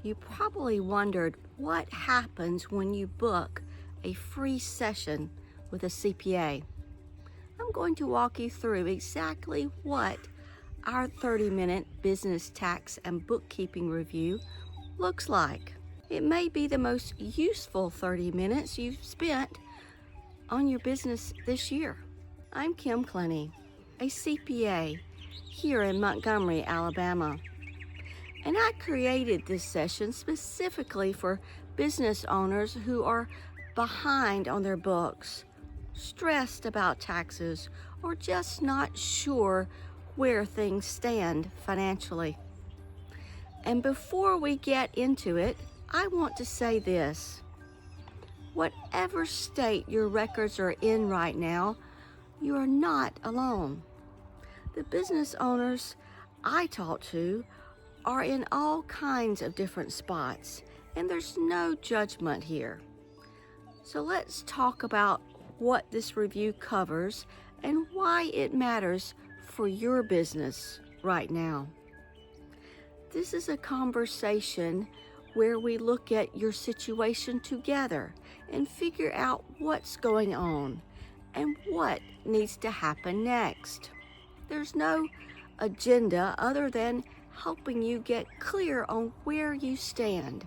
You probably wondered what happens when you book a free session with a CPA. I'm going to walk you through exactly what our 30-minute business tax and bookkeeping review looks like. It may be the most useful 30 minutes you've spent on your business this year. I'm Kim Clenny, a CPA here in Montgomery, Alabama. And I created this session specifically for business owners who are behind on their books, stressed about taxes, or just not sure where things stand financially. And before we get into it, I want to say this. Whatever state your records are in right now, you are not alone. The business owners I talk to are in all kinds of different spots, and there's no judgment here. So let's talk about what this review covers and why it matters for your business right now. This is a conversation where we look at your situation together and figure out what's going on and what needs to happen next. There's no agenda other than helping you get clear on where you stand.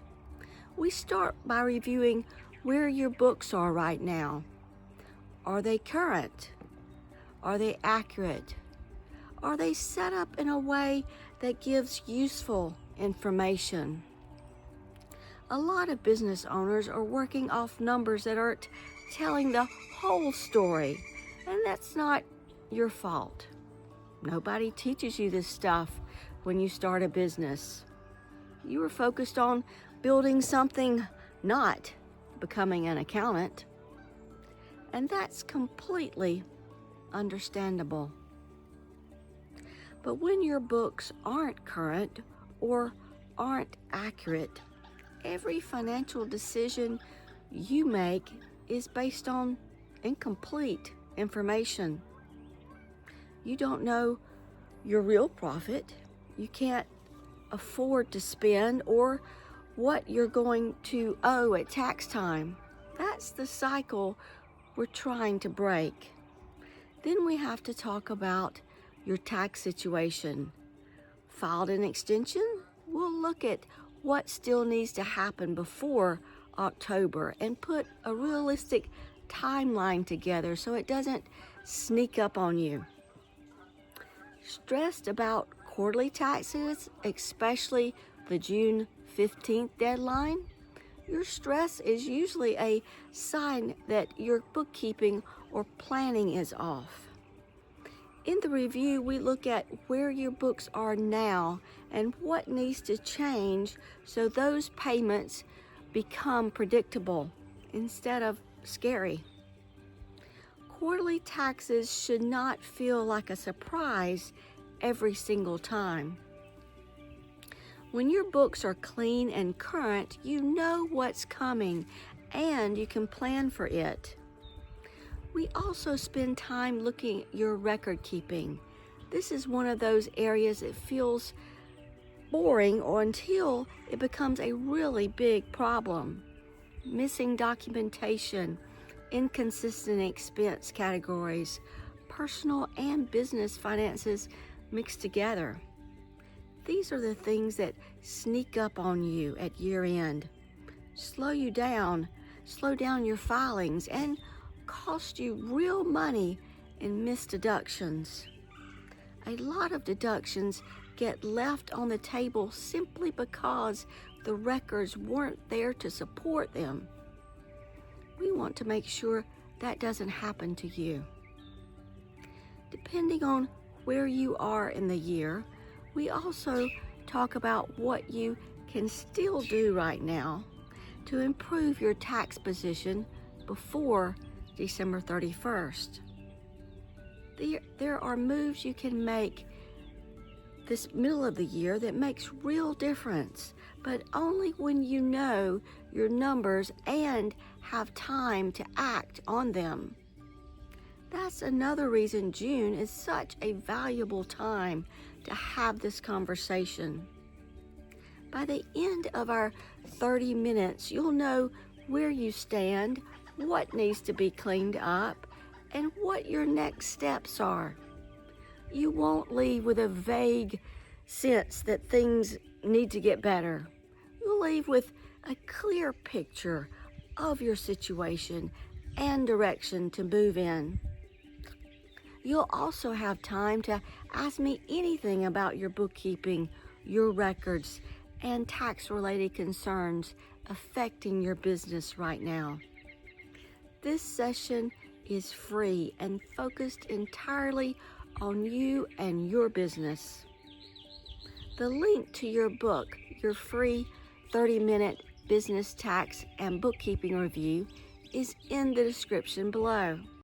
We start by reviewing where your books are right now. Are they current? Are they accurate? Are they set up in a way that gives useful information? A lot of business owners are working off numbers that aren't telling the whole story, and that's not your fault. Nobody teaches you this stuff when you start a business. You were focused on building something, not becoming an accountant. And that's completely understandable. But when your books aren't current or aren't accurate, every financial decision you make is based on incomplete information. You don't know your real profit. You can't afford to spend or what you're going to owe at tax time. That's the cycle we're trying to break. Then we have to talk about your tax situation. Filed an extension? We'll look at what still needs to happen before October and put a realistic timeline together so it doesn't sneak up on you. Stressed about quarterly taxes, especially the June 15th deadline? Your stress is usually a sign that your bookkeeping or planning is off. In the review, we look at where your books are now and what needs to change so those payments become predictable instead of scary. Quarterly taxes should not feel like a surprise every single time. When your books are clean and current, you know what's coming and you can plan for it. We also spend time looking at your record keeping. This is one of those areas that feels boring or until it becomes a really big problem. Missing documentation, inconsistent expense categories, personal and business finances mixed together. These are the things that sneak up on you at year end, slow down your filings, and cost you real money in missed deductions. A lot of deductions get left on the table simply because the records weren't there to support them. We want to make sure that doesn't happen to you. Depending on where you are in the year, we also talk about what you can still do right now to improve your tax position before December 31st. There are moves you can make this middle of the year that makes real difference, but only when you know your numbers and have time to act on them. That's another reason June is such a valuable time to have this conversation. By the end of our 30 minutes, you'll know where you stand, what needs to be cleaned up, and what your next steps are. You won't leave with a vague sense that things need to get better. You'll leave with a clear picture of your situation and direction to move in. You'll also have time to ask me anything about your bookkeeping, your records, and tax-related concerns affecting your business right now. This session is free and focused entirely on you and your business. The link to your book, your free 30-minute business tax and bookkeeping review, is in the description below.